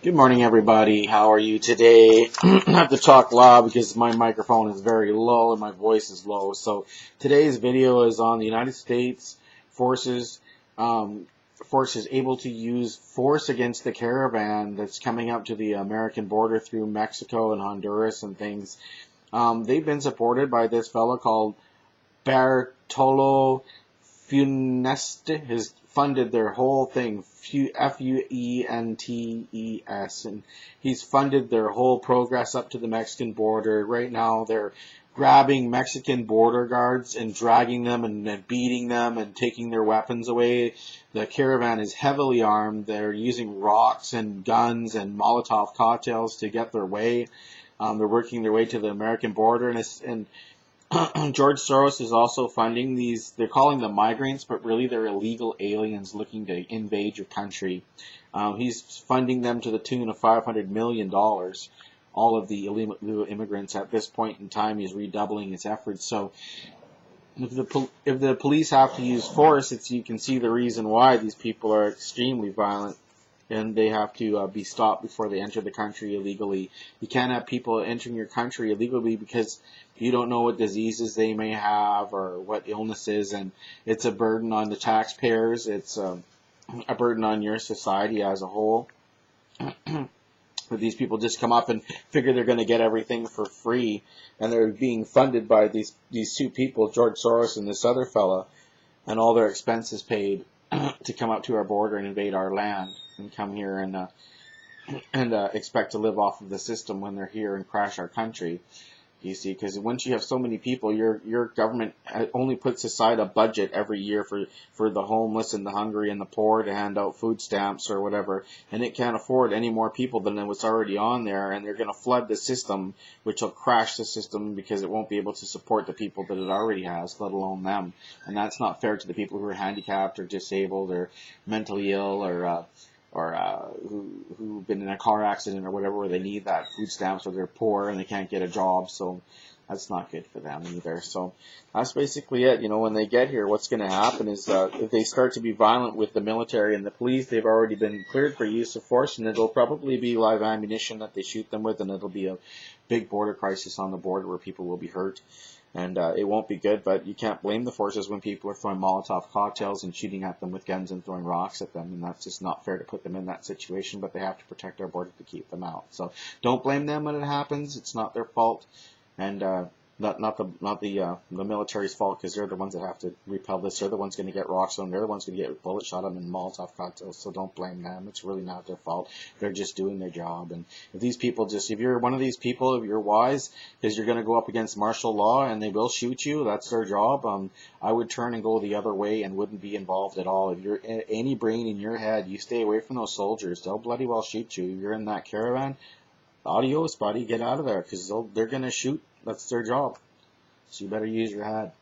Good morning, everybody. How are you today? I have to talk loud because my microphone is very low and my voice is low. So today's video is on the United States forces, um, forces able to use force against the caravan that's coming up to the American border through Mexico and Honduras and things. They've been supported by this fellow called Bortolo Fuenets has funded their whole thing, Fuentes, and he's funded their whole progress up to the Mexican border. Right now, they're grabbing Mexican border guards and dragging them and beating them and taking their weapons away. The caravan is heavily armed. They're using rocks and guns and Molotov cocktails to get their way. They're working their way to the American border, and George Soros is also funding these. They're calling them migrants, but really they're illegal aliens looking to invade your country. He's funding them to the tune of $500 million. All of the illegal immigrants at this point in time, he's redoubling his efforts. So if the police have to use force, you can see the reason why these people are extremely violent. And they have to be stopped before they enter the country illegally. You can't have people entering your country illegally because you don't know what diseases they may have or what illnesses, and it's a burden on the taxpayers. It's a burden on your society as a whole. But these people just come up and figure they're going to get everything for free, and they're being funded by these two people, George Soros and this other fella, and all their expenses paid to come up to our border and invade our land and come here and expect to live off of the system when they're here and crash our country. You see, because once you have so many people, your government only puts aside a budget every year for the homeless and the hungry and the poor to hand out food stamps or whatever, and it can't afford any more people than what's already on there, and they're going to flood the system, which will crash the system because it won't be able to support the people that it already has, let alone them. And that's not fair to the people who are handicapped or disabled or mentally ill or who've been in a car accident or whatever, where they need that food stamps, or they're poor and they can't get a job. So that's not good for them either. So that's basically it. You know, when they get here, what's going to happen is if they start to be violent with the military and the police, they've already been cleared for use of force, and it'll probably be live ammunition that they shoot them with, and it'll be a big border crisis on the border where people will be hurt. And it won't be good, but you can't blame the forces when people are throwing Molotov cocktails and shooting at them with guns and throwing rocks at them, and that's just not fair to put them in that situation, but they have to protect our border to keep them out. So don't blame them when it happens. It's not their fault, and not the military's fault, because they're the ones that have to repel this. They're the ones going to get rocks on them. They're the ones going to get bullet shot on them and Molotov cocktails. So don't blame them. It's really not their fault. They're just doing their job. And if these people if you're one of these people, if you're wise, because you're going to go up against martial law and they will shoot you. That's their job. I would turn and go the other way and wouldn't be involved at all. If you're any brain in your head, you stay away from those soldiers. They'll bloody well shoot you. If you're in that caravan, adios, buddy. Get out of there, because they're going to shoot. That's their job. So you better use your head.